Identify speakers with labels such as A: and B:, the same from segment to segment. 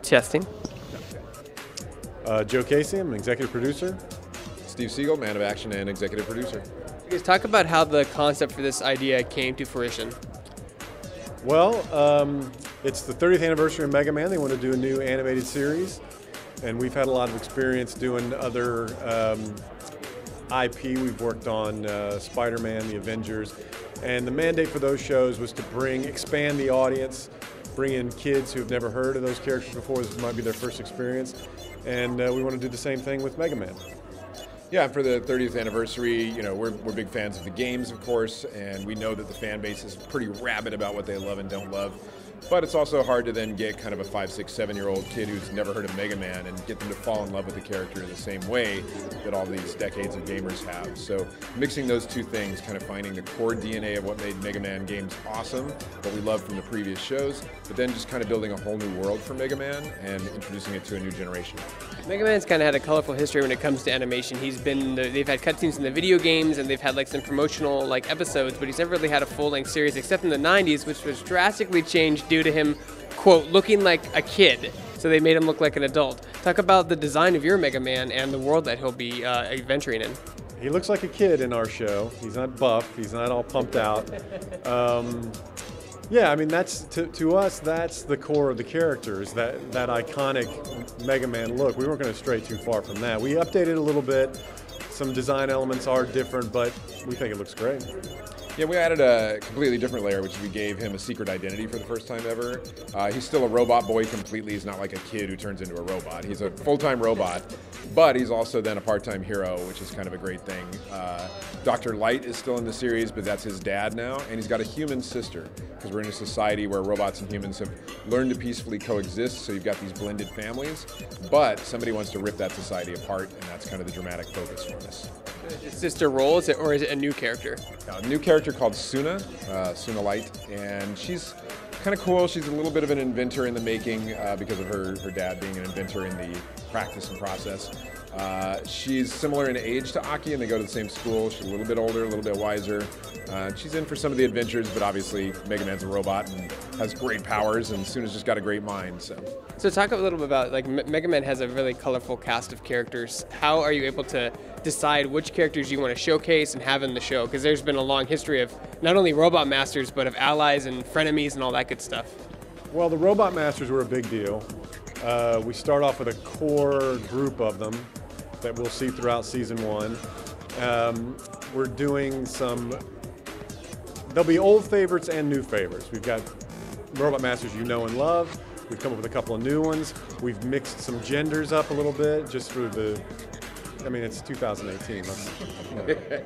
A: Testing.
B: Joe Casey, I'm an executive producer.
C: Steve Siegel, man of action and executive producer.
A: You guys talk about how the concept for this idea came to fruition.
B: Well, it's the 30th anniversary of Mega Man. They want to do a new animated series, and we've had a lot of experience doing other IP. We've worked on Spider-Man, the Avengers, and the mandate for those shows was to expand the audience, bring in kids who've never heard of those characters before. This might be their first experience, and we want to do the same thing with Mega Man.
C: Yeah, for the 30th anniversary, you know, we're big fans of the games, of course, and we know that the fan base is pretty rabid about what they love and don't love. But it's also hard to then get kind of a 5, 6, 7-year-old kid who's never heard of Mega Man and get them to fall in love with the character the same way that all these decades of gamers have. So mixing those two things, kind of finding the core DNA of what made Mega Man games awesome, what we loved from the previous shows, but then just kind of building a whole new world for Mega Man and introducing it to a new generation.
A: Mega Man's kind of had a colorful history when it comes to animation. They've had cutscenes in the video games, and they've had like some promotional like episodes, but he's never really had a full-length series except in the 90s, which was drastically changed due to him, quote, looking like a kid. So they made him look like an adult. Talk about the design of your Mega Man and the world that he'll be adventuring in.
B: He looks like a kid in our show. He's not buff. He's not all pumped out. Yeah, I mean, that's to us, that's the core of the characters, that iconic Mega Man look. We weren't going to stray too far from that. We updated a little bit. Some design elements are different, but we think it looks great.
C: Yeah, we added a completely different layer, which we gave him a secret identity for the first time ever. He's still a robot boy completely. He's not like a kid who turns into a robot. He's a full-time robot, but he's also then a part-time hero, which is kind of a great thing. Dr. Light is still in the series, but that's his dad now, and he's got a human sister, because we're in a society where robots and humans have learned to peacefully coexist, so you've got these blended families, but somebody wants to rip that society apart, and that's kind of the dramatic focus for us.
A: Is sister role, or is it a new character?
C: A new character called Suna, Suna Light, and she's kind of cool. She's a little bit of an inventor in the making because of her dad being an inventor in the practice and process. She's similar in age to Aki, and they go to the same school. She's a little bit older, a little bit wiser. She's in for some of the adventures, but obviously Mega Man's a robot and has great powers, and Suna's just got a great mind.
A: So talk a little bit about, like, Mega Man has a really colorful cast of characters. How are you able to decide which characters you want to showcase and have in the show? Because there's been a long history of not only Robot Masters, but of allies and frenemies and all that good stuff.
B: Well, the Robot Masters were a big deal. We start off with a core group of them that we'll see throughout season 1. We're doing there'll be old favorites and new favorites. We've got Robot Masters you know and love. We've come up with a couple of new ones. We've mixed some genders up a little bit just for I mean, it's 2018.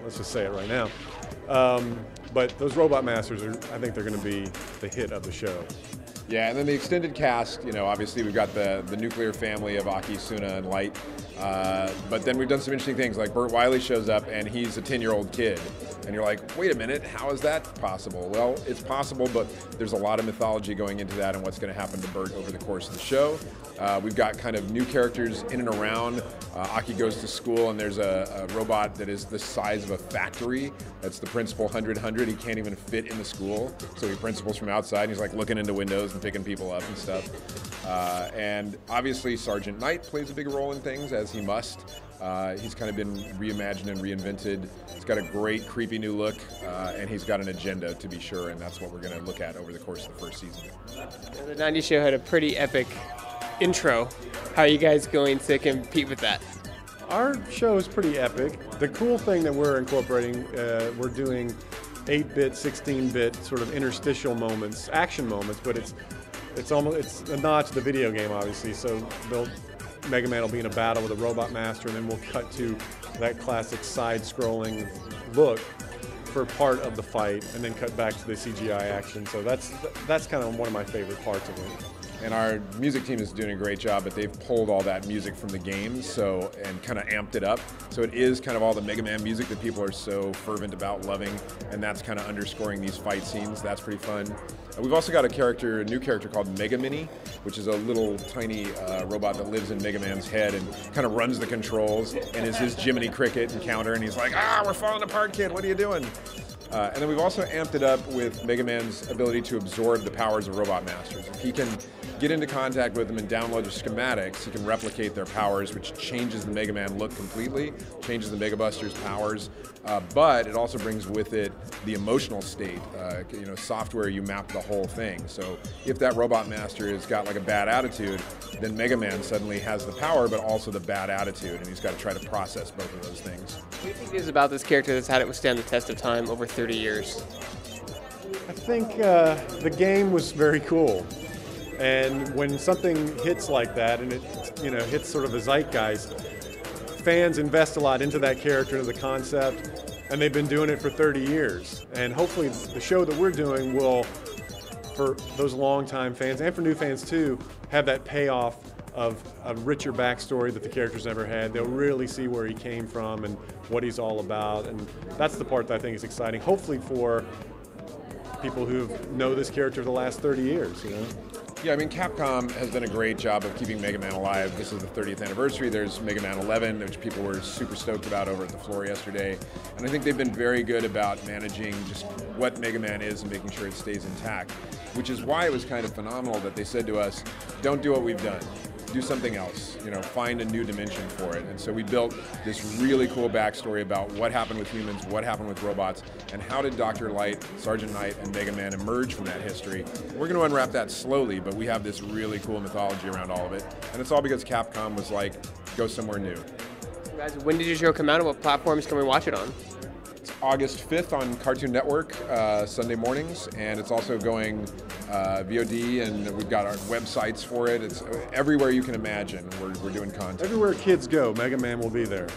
B: Let's just say it right now. But those Robot Masters I think they're going to be the hit of the show.
C: Yeah, and then the extended cast, you know, obviously we've got the nuclear family of Aki, Suna, and Light. But then we've done some interesting things, like Burt Wiley shows up and he's a 10-year-old kid. And you're like, wait a minute, how is that possible? Well, it's possible, but there's a lot of mythology going into that and what's going to happen to Burt over the course of the show. We've got kind of new characters in and around. Aki goes to school and there's a robot that is the size of a factory. That's the Principal 100. He can't even fit in the school. So he principals from outside and he's like looking into windows and picking people up and stuff. And obviously Sergeant Knight plays a big role in things, as he must. He's kind of been reimagined and reinvented. He's got a great, creepy new look, and he's got an agenda, to be sure, and that's what we're going to look at over the course of the first season.
A: The 90s show had a pretty epic intro. How are you guys going to compete with that?
B: Our show is pretty epic. The cool thing that we're incorporating, we're doing 8-bit, 16-bit sort of interstitial moments, action moments, but it's a nod to the video game, obviously. So Mega Man will be in a battle with a Robot Master, and then we'll cut to that classic side-scrolling look for part of the fight, and then cut back to the CGI action. So that's kind of one of my favorite parts of it.
C: And our music team is doing a great job, but they've pulled all that music from the games and kind of amped it up. So it is kind of all the Mega Man music that people are so fervent about loving, and that's kind of underscoring these fight scenes. That's pretty fun. We've also got a new character called Mega Mini, which is a little tiny robot that lives in Mega Man's head and kind of runs the controls and is his Jiminy Cricket and counter, and he's like, we're falling apart, kid, what are you doing? And then we've also amped it up with Mega Man's ability to absorb the powers of Robot Masters. If he can get into contact with them and download their schematics, he can replicate their powers, which changes the Mega Man look completely, changes the Mega Buster's powers, but it also brings with it the emotional state. Software, you map the whole thing. So if that Robot Master has got like a bad attitude, then Mega Man suddenly has the power, but also the bad attitude, and he's got to try to process both of those things.
A: What do you think it is about this character that's had it withstand the test of time over 30 years?
B: I think the game was very cool. And when something hits like that, and it hits sort of a zeitgeist, fans invest a lot into that character, into the concept, and they've been doing it for 30 years. And hopefully the show that we're doing will, for those longtime fans, and for new fans too, have that payoff of a richer backstory that the character's never had. They'll really see where he came from and what he's all about, and that's the part that I think is exciting, hopefully for people who know this character the last 30 years,
C: Yeah, I mean, Capcom has done a great job of keeping Mega Man alive. This is the 30th anniversary. There's Mega Man 11, which people were super stoked about over at the floor yesterday. And I think they've been very good about managing just what Mega Man is and making sure it stays intact, which is why it was kind of phenomenal that they said to us, don't do what we've done. Do something else, find a new dimension for it. And so we built this really cool backstory about what happened with humans, what happened with robots, and how did Dr. Light, Sergeant Knight, and Mega Man emerge from that history. We're going to unwrap that slowly, but we have this really cool mythology around all of it. And it's all because Capcom was like, go somewhere new.
A: Guys, when did your show come out and what platforms can we watch it on?
C: August 5th on Cartoon Network, Sunday mornings, and it's also going VOD, and we've got our websites for it. It's everywhere you can imagine. We're doing content.
B: Everywhere kids go, Mega Man will be there.